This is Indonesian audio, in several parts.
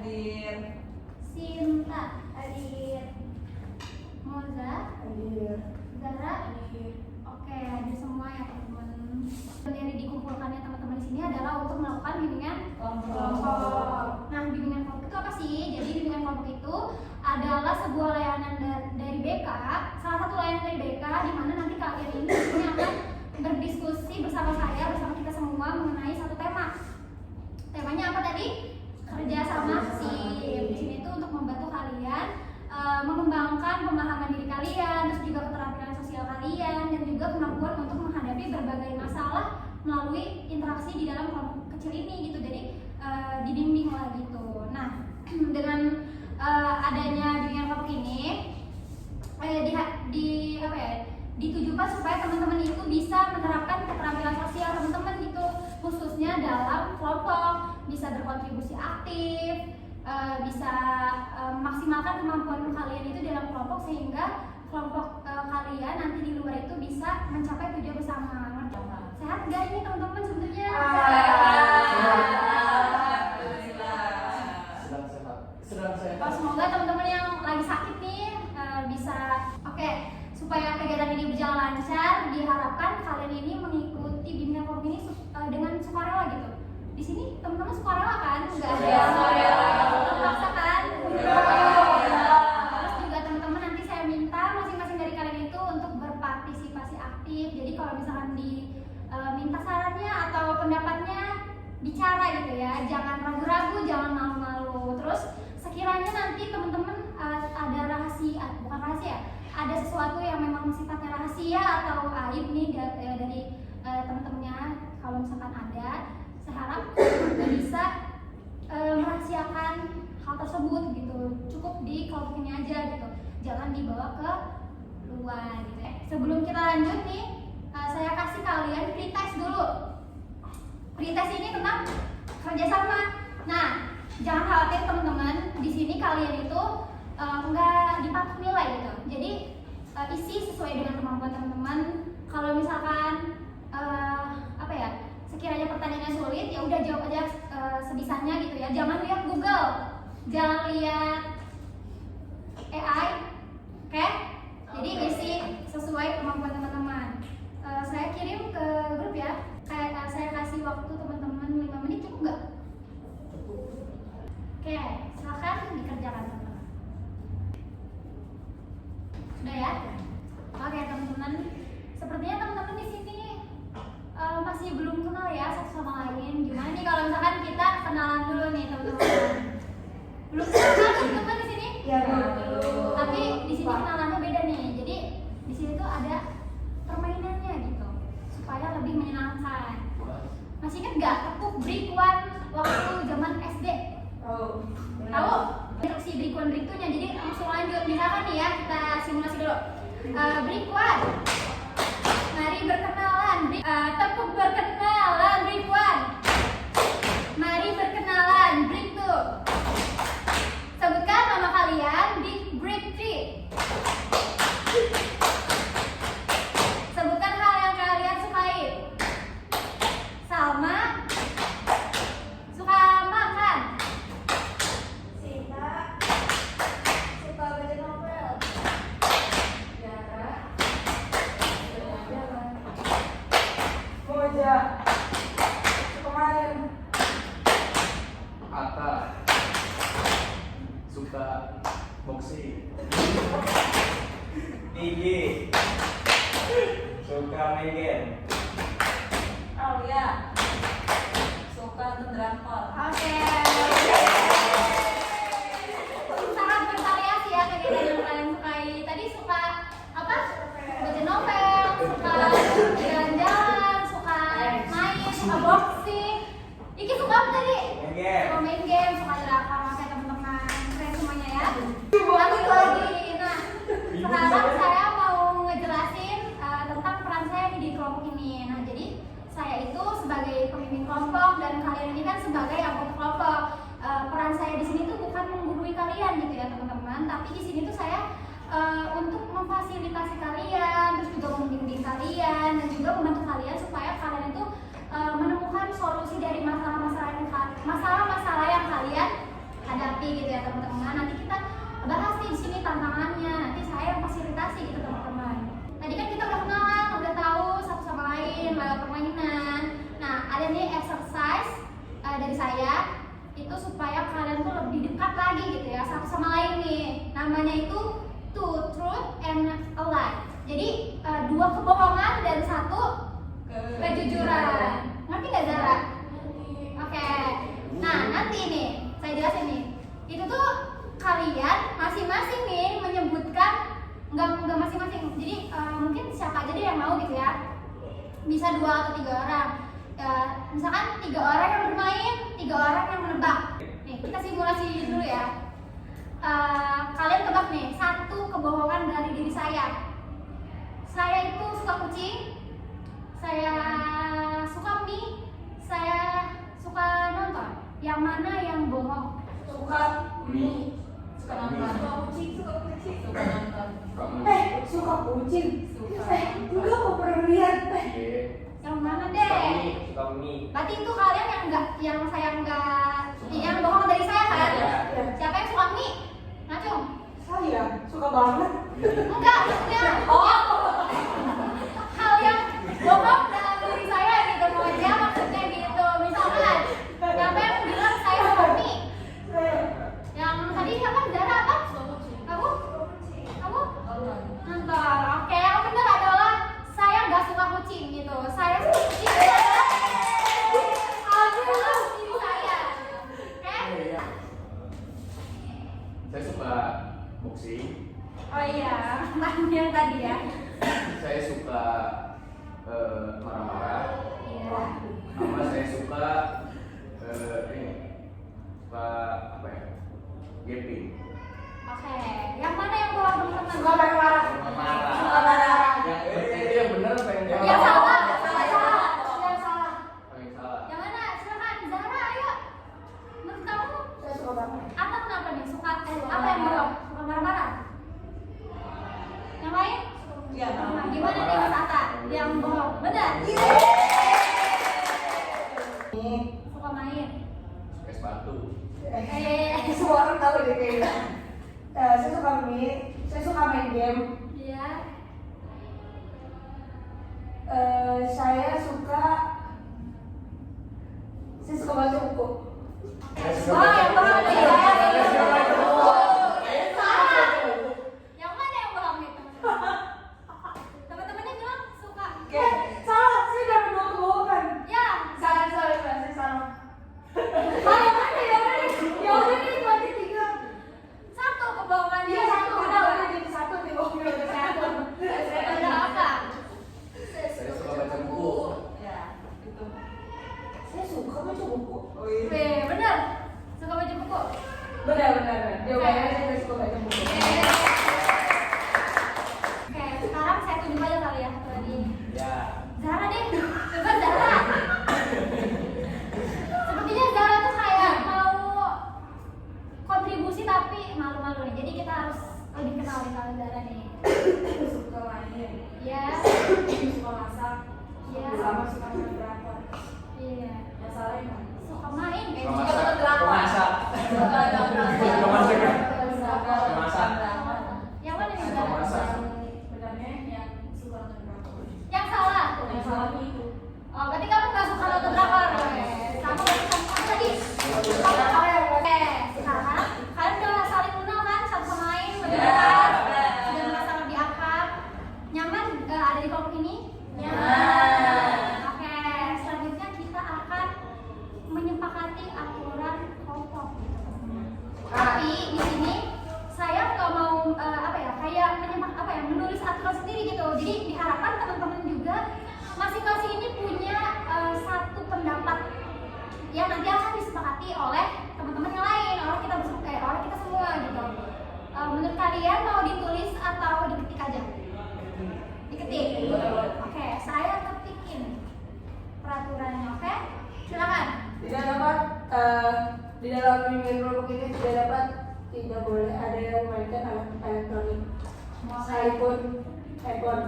Hadir. Sinta hadir. Moza Hadir. Zara hadir. Oke, hadir semua ya teman-teman. Yang dikumpulkannya teman-teman di sini adalah untuk melakukan bimbingan kelompok. Nah, bimbingan kelompok itu apa sih? Jadi bimbingan kelompok itu adalah sebuah layanan dari BK, salah satu layanan dari BK di mana nanti kalian ini akan berdiskusi bersama saya, bersama kita semua mengenai satu tema. Temanya apa tadi? Kerja sama sih. Di sini itu untuk membantu kalian mengembangkan pemahaman diri kalian, terus juga keterampilan sosial kalian, dan juga kemampuan untuk menghadapi berbagai masalah melalui interaksi di dalam kelompok kecil ini gitu. Jadi dibimbing lah gitu. Nah, dengan adanya bimbingan kelompok ini ditujukan supaya teman-teman itu bisa menerapkan keterampilan sosial teman-teman gitu, khususnya dalam kelompok, bisa berkontribusi aktif, bisa memaksimalkan kemampuan kalian itu dalam kelompok sehingga kelompok kalian nanti di luar itu bisa mencapai tujuan bersama. Sehat gak ini teman-teman sebetulnya? Sedang sehat. Semoga teman-teman yang lagi sakit nih bisa supaya kegiatan ini berjalan lancar, diharapkan kalian ini mengikuti bimbingan kelompok ini dengan sukarela gitu. Di sini teman-teman sukarela kan? Enggak ada yang terpaksa kan? Terus juga teman-teman nanti saya minta masing-masing dari kalian itu untuk berpartisipasi aktif. Jadi kalau misalkan minta sarannya atau pendapatnya bicara gitu ya, jangan ragu-ragu, jangan malu-malu. Terus sekiranya nanti teman-teman ada bukan rahasia, ada sesuatu yang memang sifatnya rahasia atau aib nih dari teman-temannya, kalau misalkan ada, saya harap teman-teman bisa merahasiakan hal tersebut gitu, cukup di kelompok ini aja gitu, jangan dibawa ke luar gitu. Sebelum kita lanjut nih, saya kasih kalian pretest dulu. Pretest ini tentang kerjasama. Nah, jangan khawatir teman-teman, di sini kalian itu nggak dipatok nilai gitu. Jadi isi sesuai dengan kemampuan teman-teman. Kalau misalkan sekiranya pertanyaannya sulit, ya udah jawab aja sebisanya gitu ya. Jangan lihat Google, jangan lihat AI, oke? Jadi isi sesuai kemampuan teman-teman. Saya kirim ke grup ya. Saya kasih waktu teman-teman 5 menit, cukup nggak? Oke, silakan dikerjakan teman-teman. Sudah ya? Oke teman-teman, sepertinya teman-teman di sini masih belum kenal ya satu sama lain. Gimana nih kalau misalkan kita kenalan dulu nih teman-teman? Belum kenal kan teman-teman di sini? Ya, belum. Tapi di sini kenalannya beda nih. Jadi di sini tuh ada permainannya gitu, supaya lebih menyenangkan. Masih ingat nggak tepuk break one waktu zaman SD? Tahu? Instruksi break one break two-nya. Jadi langsung lanjut. Misalkan nih ya, kita simulasi dulu. Break one. Mari berkenalan. Tepuk berkenalan break one. Mari berkenalan break two. Sebutkan nama kalian di break three. Sebutkan hal yang kalian sukai. Salma suka makan. Sinta suka baca novel. Zara jalan-jalan. Moja. Suka main. Ata. Suka boxing. Tinggi, suka main game. Aulia suka nonton drakor. Oke. Sangat bervariasi ya kegiatan yang kalian sukai. Tadi suka apa? Baca novel, suka jalan-jalan, suka main, suka boxing. Iki suka apa tadi? Main game. Suka main game, suka drakor. Oke teman-teman, keren semuanya ya. Lanjut lagi. Nah, sekarang saya mau ngejelasin tentang peran saya nih di kelompok ini. Nah, jadi saya itu sebagai pemimpin kelompok dan kalian ini kan sebagai anggota kelompok. Peran saya di sini tuh bukan menggurui kalian gitu ya teman-teman, tapi di sini tuh saya untuk memfasilitasi kalian, terus juga membimbing kalian dan juga membantu kalian supaya kalian itu menemukan solusi dari masalah-masalah yang kalian hadapi tantangannya. Nanti saya yang fasilitasi gitu teman-teman. Tadi kan kita udah kenalan, udah tahu satu sama lain lewat permainan. Nah, ada nih exercise dari saya itu supaya kalian tuh lebih dekat lagi gitu ya satu sama lain nih. Namanya itu two truth and a lie. Jadi dua kebohongan dan satu kejujuran. Ngerti nggak Zara? Oke. Nah, nanti nih saya jelasin nih. Itu tuh kalian masing-masing nih menyebutkan nggak masing-masing. Jadi mungkin siapa aja deh yang mau gitu ya. Bisa 2 atau 3 orang. Misalkan 3 orang yang bermain, 3 orang yang menebak. Nih, kita simulasi dulu ya. Kalian tebak nih, satu kebohongan dari diri saya. Saya itu suka kucing, saya suka mie, saya suka nonton. Yang mana yang bohong? Suka mie. Suka nonton. Suka kucing. Suka nonton. Suka kucing. Suka. Enggak kok pernah lihat. Yang mana deh? Suka mie. Berarti itu kalian yang enggak, yang saya enggak, yang bohong dari saya kan? Iya. Siapa yang suka mie? Ngacung? Saya suka banget. Enggak, maksudnya hal yang bohong dalam diri saya gitu, maksudnya gitu. Misalkan siapa yang bilang saya suka mie? Yang tadi siapa? Zara apa? Suka kucing. Kamu? Kamu? Nonton. Nonton. Oke, yang benar adalah saya nggak suka kucing gitu. Saya suka kucing. Dalam diri saya. Oke? Iya. Saya suka boxing. Oh iya, yang tadi ya. Saya suka marah-marah. Iya. Sama saya suka ini suka apa ya? Gaping. Oke, yang mana yang bohong teman-teman? Suka marah-marah. Marah. Suka marah-marah. Itu yang benar apa yang salah? Yang salah. Yang salah. Yang salah. Yang mana? Silakan Zara, ayo. Menurut kamu? Saya suka banget. Atau kenapa nih? Suka apa yang bohong? Suka marah-marah? Yang lain? Iya. Nah, gimana nih Mas Atta? Yang bohong? Benar? Suka main? Suka sepatu. Semua orang tahu deh kayaknya. Saya suka mie. Saya suka main game. Iya. Saya suka baca buku. Oh, yang bohong nih ya. Salah. Yang mana yang bohong nih teman-teman? Teman-temannya bilang suka. Salah, saya udah dua kebohongan. Ya. Salah, saya salah. Oh, yang mana? Yang mana? Ya udah nih, berarti 3. Satu kebohongan Iya, dia. satu udah jadi 1 nih, udah satu. Ada apa? Saya suka baca buku. Ya, itu. Saya suka baca buku. Oh iya. Weh, benar. Suka baca buku. Benar. Jawabannya saya suka baca buku. Oke, sekarang saya tunjuk aja kali ya satu lagi. Ya. Zara deh, coba Zara. Sepertinya Zara tuh kayak mau kontribusi tapi malu-malu nih. Jadi kita harus lebih kenal nih kalau Zara nih. Suka main. Ya, Suka masak. Iya. Sama suka main drakor. iya. Yang salah yang mana? Suka main kayak Suka gitu. masak. Pemasak. Suka masak ya? masak. Yang mana nih Suka Zara? masak. Sebenarnya yang suka nonton drakor. Yang salah. Yang salahnya itu. Oh, berarti kamu nggak suka nonton drakor? Kamu kamu tadi. Kamu salah. Oke, sekarang kalian udah saling kenal kan satu sama lain, lebih Ya. dekat, sudah merasa lebih akrab, nyaman ada di kelompok ini? Nyaman. Oke, selanjutnya kita akan menyepakati aturan kelompok. Tapi di sini saya nggak mau kayak menulis aturan sendiri gitu. Jadi diharapkan teman-teman juga masing-masing ini punya satu pendapat yang nanti akan disepakati oleh teman-teman yang lain, oleh kita semua gitu. Menurut kalian mau ditulis atau diketik aja? Diketik. Oke, saya ketikin peraturannya. Oke, silakan. Tidak dapat di dalam bimbingan kelompok ini tidak boleh ada yang memainkan alat elektronik sekalipun handphone.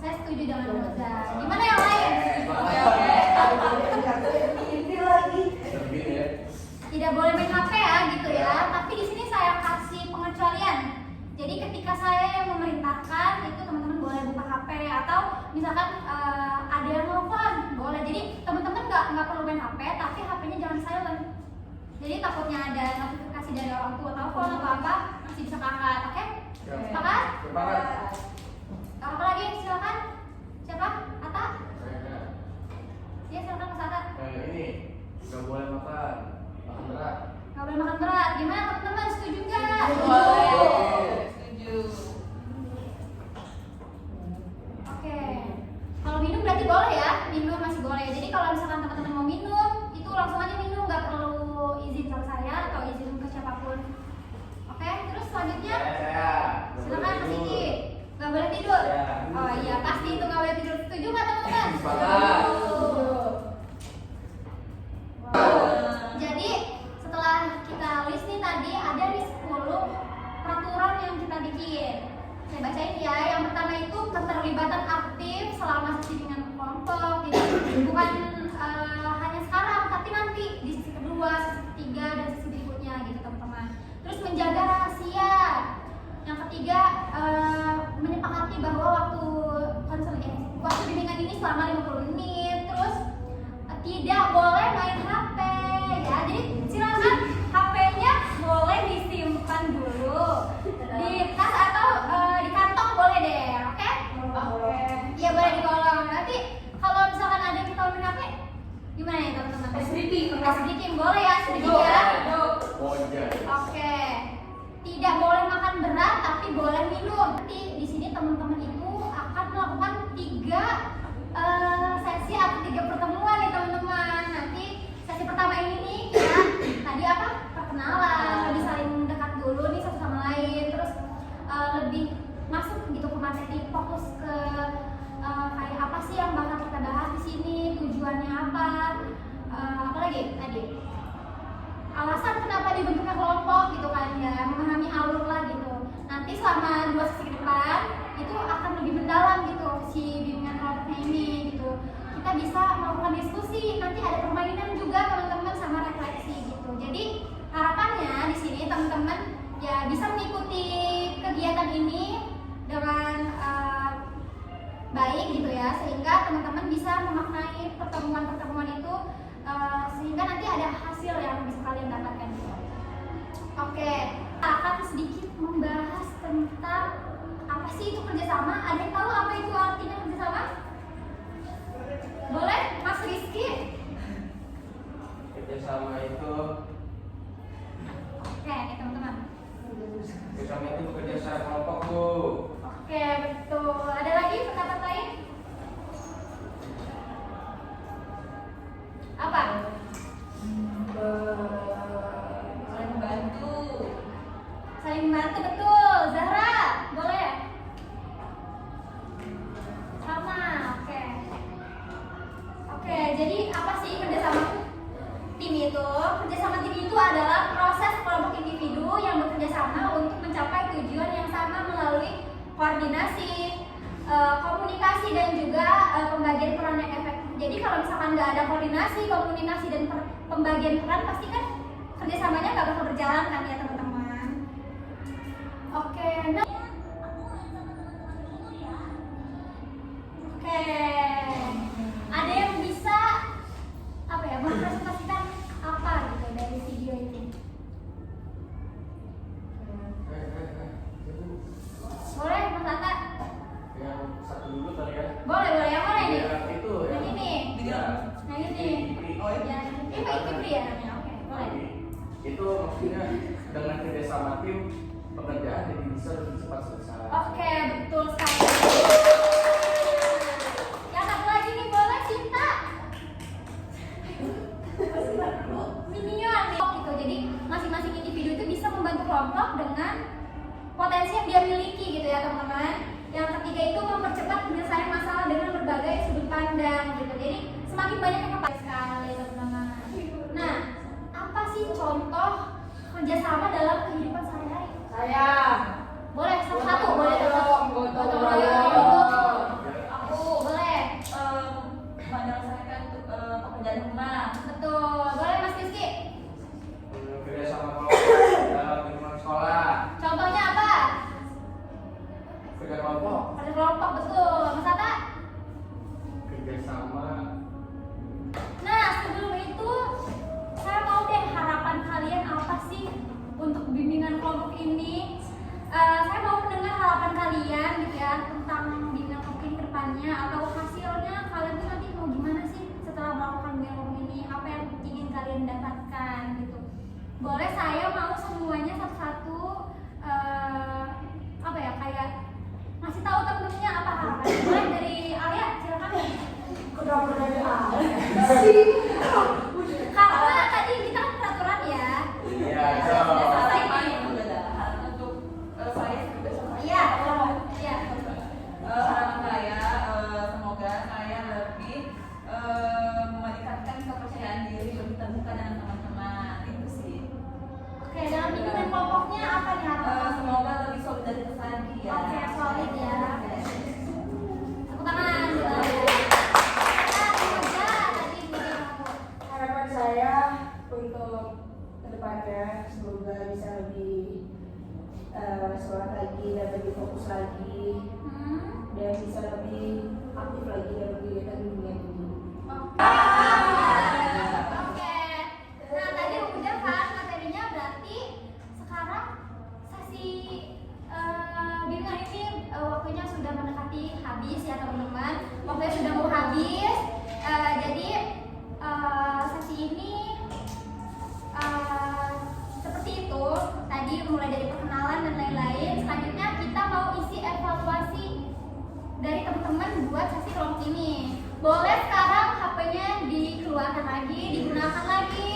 Saya setuju dengan menurut Zara. Gimana yang lain? Oke. Ini lagi. Lebih ya. Tidak boleh main HP ya gitu ya. Tapi di sini saya kasih pengecualian. Jadi ketika saya yang memerintahkan itu teman-teman boleh buka HP atau misalkan ada yang nelfon boleh. Jadi teman-teman nggak perlu main HP, tapi HP-nya jangan silent. Jadi takutnya ada notifikasi dari orang tua telepon atau apa masih bisa kakak, oke? Sepakat? Sepakat. Apa lagi? Silakan. Siapa? Atta? Saya. Ya silakan Mas Atta. Ini nggak boleh makan berat. Nggak boleh makan berat. Gimana teman-teman? Setuju nggak? Setuju. Oke. Kalau minum berarti boleh ya? Minum masih boleh. Jadi kalau misalkan teman-teman mau minum, itu langsung aja minum, nggak perlu izin sama saya atau izin ke siapapun. Oke. Terus selanjutnya, Saya. silakan Mas Iki. Nggak boleh tidur. Ya. Oh iya pasti itu nggak boleh tidur. Setuju nggak teman-teman? Sepakat. Jadi setelah kita list nih tadi ada nih 10 peraturan yang kita bikin. Saya bacain ya. Yang pertama itu keterlibatan aktif selama sesi dengan kelompok. Jadi bukan hanya sekarang, tapi nanti di sesi kedua, sesi ketiga dan sesi berikutnya gitu teman-teman. Terus menjaga rahasia. Yang ketiga menyepakati bahwa waktu bimbingan ini selama 50 menit. Terus tidak boleh main HP ya. Jadi silakan HP-nya boleh disimpan dulu di tas atau di kantong boleh deh, oke? Oke. Iya boleh di kolong. Nanti kalau misalkan ada yang kita main HP, gimana ya teman-teman? Sedikit boleh ya, sedikit ya. Pojok. Oke. Tidak boleh makan berat tapi boleh minum. Nanti di sini teman-teman itu akan melakukan 3 sesi atau 3 pertemuan nih teman-teman. Nanti sesi pertama ini nih kita tadi apa? Perkenalan, lebih saling dekat dulu nih satu sama lain. Terus lebih masuk gitu ke materi, fokus ke kayak apa sih yang bakal kita bahas di sini, tujuannya apa, apalagi tadi alasan kenapa dibentuknya kelompok gitu kan ya, memahami alur lah gitu. Nanti selama 2 sesi ke depan itu akan lebih mendalam gitu si bimbingan kelompoknya ini gitu. Kita bisa melakukan diskusi, nanti ada permainan juga teman-teman sama refleksi gitu. Jadi harapannya di sini teman-teman ya bisa mengikuti kegiatan ini dengan baik gitu ya, sehingga teman-teman bisa memaknai pertemuan-pertemuan itu sehingga nanti ada hasil yang bisa kalian dapatkan. Oke, akan sedikit membahas tentang apa sih itu kerjasama. Ada yang tahu apa itu artinya kerjasama? Boleh, Mas Rizky? Kerjasama itu Oke, nih teman-teman. bekerja secara kelompok, Bu. Oke, betul. Ada lagi pendapat lain? Apa? Saling membantu. Saling membantu, betul. Zahra, boleh? Sama, oke. Oke, jadi apa sih kerjasama tim itu? Kerjasama tim itu adalah proses kelompok individu yang bekerja sama untuk mencapai tujuan yang sama melalui koordinasi, komunikasi dan juga pembagian peran yang efektif. Jadi kalau misalkan nggak ada koordinasi, komunikasi dan pembagian peran, pasti kan kerjasamanya nggak bakal berjalan kan ya teman-teman. Oke, nah. Oke, ada yang bisa apa ya mempresentasikan apa gitu dari video ini? Boleh, Mas Atta? Yang satu dulu kali ya. Boleh, yang mana ini? Yang itu ya. Yang ini? Ya. Yang ini? Oh, Yang ini Pak Kipri ya namanya? Oke, boleh. Itu maksudnya dengan kerjasama tim pekerjaan jadi bisa lebih cepat selesai. Oke, betul sekali. Yang satu lagi nih, boleh Cinta? Minion nih gitu. Jadi masing-masing individu itu bisa membantu kelompok dengan potensi yang dia miliki gitu ya teman-teman. Yang ketiga itu mempercepat penyelesaian masalah dengan berbagai sudut pandang gitu. Jadi semakin banyak yang kepakai sekali teman-teman. Nah, apa sih contoh kerjasama dalam kehidupan sehari-hari? Saya. Boleh satu-satu, boleh Gotong royong. Aku boleh. Menyelesaikan pekerjaan rumah. Betul. Boleh Mas Rizky? Kerjasama kelompok dalam lingkungan sekolah. Contohnya apa? pura-pura ada Karena tadi kita kan peraturan ya. Iya, Sudah so. selesai Pak, sudah. Untuk saya sudah selesai. Iya. Iya. Harapan saya semoga saya lebih meningkatkan kepercayaan diri, lebih terbuka dengan teman-teman, itu sih. Oke, dalam bimbingan kelompoknya apa nih harapan? Semoga lebih solidaritas lagi ya. Oke, solid ya. Tepuk tangan. harapan saya untuk kedepannya semoga bisa lebih semangat lagi dan lebih fokus lagi dan bisa lebih aktif lagi dalam kegiatan bimbingan ini. Oke. Nah, tadi udah kan materinya, berarti sekarang sesi bimbingan ini waktunya sudah mendekati habis ya teman-teman. Waktunya sudah mau habis. Jadi sesi ini seperti itu. Tadi mulai dari perkenalan dan lain-lain. Selanjutnya kita mau isi evaluasi dari teman-teman buat sesi kelompok ini. Boleh sekarang HP-nya dikeluarkan lagi, digunakan lagi.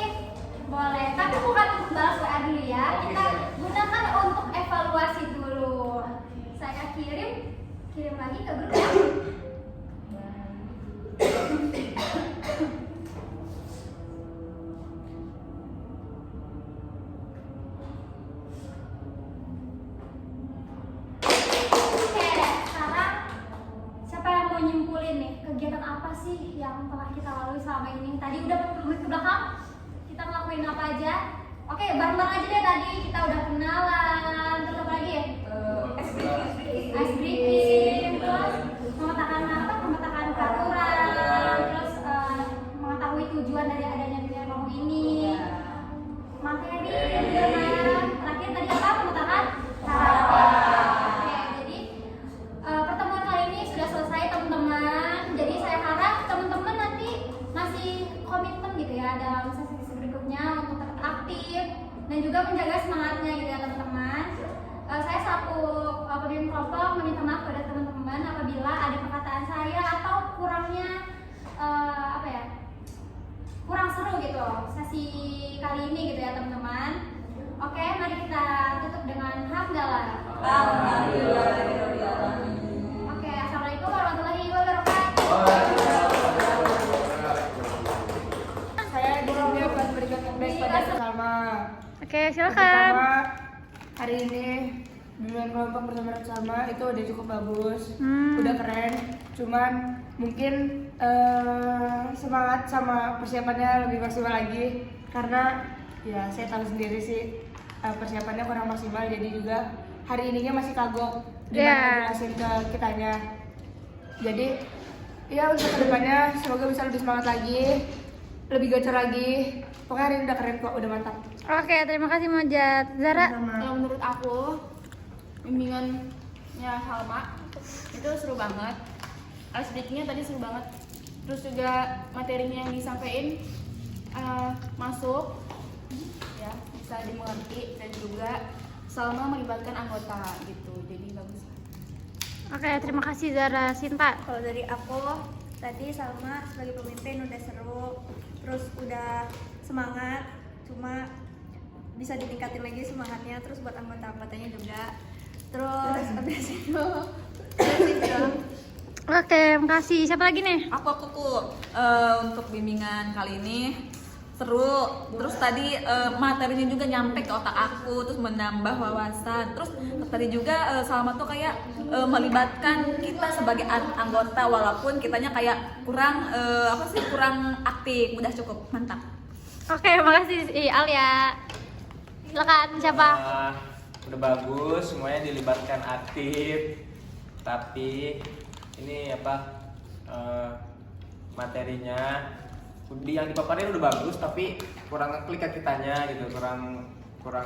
Boleh, tapi bukan untuk balas WA dulu ya. Kita gunakan untuk evaluasi dulu. Saya kirim lagi ke grup ya. Oke, sekarang siapa yang mau nyimpulin nih kegiatan apa sih yang telah kita lalui selama ini? Tadi udah 10 menit ke belakang, kita ngelakuin apa aja? Oke, bareng-bareng aja deh. Tadi kita udah kenalan, terus apa lagi ya? Ice breaking, terus memetakan peraturan, terus mengetahui tujuan dari adanya bimbingan kelompok ini, materi, dan terakhir tadi apa? Memetakan harapan. Oke, jadi pertemuan kali ini sudah selesai teman-teman. Jadi saya harap teman-teman nanti masih komitmen gitu ya dalam sesi berikutnya untuk tetap aktif dan juga menjaga semangatnya gitu ya teman-teman. Saya selaku pemimpin kelompok meminta maaf pada teman-teman apabila ada perkataan saya atau kurangnya kurang seru gitu sesi kali ini gitu ya teman-teman. Oke, mari kita tutup dengan hamdalah. Oke, assalamualaikum warahmatullahi wabarakatuh. Saya di sini akan memberikan feedback pada Salma. Oke, Pertama, hari ini bimbingan kelompok bersama Salma itu udah cukup bagus, udah keren. Cuman mungkin semangat sama persiapannya lebih maksimal lagi karena ya saya tahu sendiri sih persiapannya kurang maksimal, jadi juga hari ininya masih kagok gimana jelasin ke kitanya. Jadi ya untuk kedepannya semoga bisa lebih semangat lagi, lebih gacor lagi. Pokoknya hari ini udah keren kok, udah mantap. Oke, terima kasih Mojat. Zara? Kalau menurut aku bimbingannya Salma itu seru banget. Ice breaking-nya tadi seru banget. Terus juga materinya yang disampaikan masuk ya, bisa dimengerti, dan juga Salma melibatkan anggota gitu. Jadi bagus. Oke, terima kasih Zara. Sinta? Kalau dari aku, tadi Salma sebagai pemimpin udah seru, terus udah semangat, cuma bisa ditingkatin lagi semangatnya, terus buat anggota-anggotanya juga. Terus habis itu Oke, makasih. Siapa lagi nih? Aku untuk bimbingan kali ini seru. Terus tadi materinya juga nyampe ke otak aku, terus menambah wawasan. Terus tadi juga Salma tuh kayak melibatkan kita sebagai anggota, walaupun kitanya kayak kurang kurang aktif. Udah cukup, mantap. Oke, makasih Alia. Silakan, siapa? Udah bagus, semuanya dilibatkan aktif. Tapi ini materinya yang dipaparin udah bagus, tapi kurang ngeklik ke kitanya gitu, kurang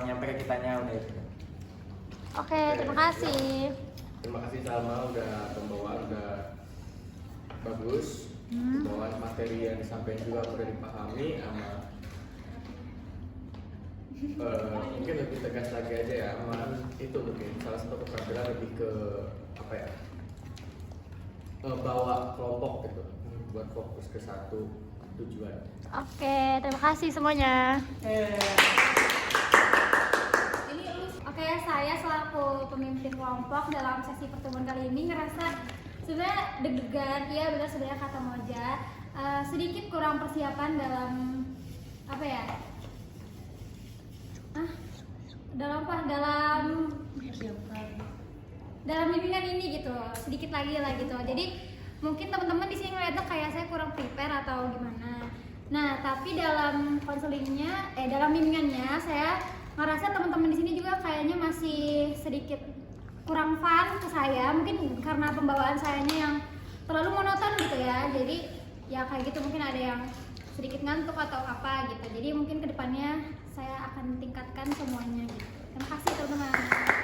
nyampe ke kitanya udah itu. Oke, terima kasih. Terima kasih Salma udah pembawaan udah bagus. Pembawaan materi yang disampaikan juga udah dipahami sama mungkin lebih tegas lagi aja ya, sama itu mungkin salah satu keterampilan lebih ke apa ya, bawa kelompok gitu buat fokus ke satu tujuan. Oke, terima kasih semuanya. Oke, saya selaku pemimpin kelompok dalam sesi pertemuan kali ini ngerasa sebenarnya deg-degan. Iya benar sebenarnya kata Moja, sedikit kurang persiapan dalam apa ya? Dalam bimbingan ini gitu, sedikit lagi lah gitu. Jadi mungkin teman-teman di sini ngeliatnya kayak saya kurang prepare atau gimana. Nah, tapi dalam konselingnya, dalam bimbingannya saya ngerasa teman-teman di sini juga kayaknya masih sedikit kurang fun ke saya. Mungkin karena pembawaan sayanya yang terlalu monoton gitu ya. Jadi ya kayak gitu, mungkin ada yang sedikit ngantuk atau apa gitu. Jadi mungkin kedepannya saya akan tingkatkan semuanya gitu. Terima kasih teman-teman.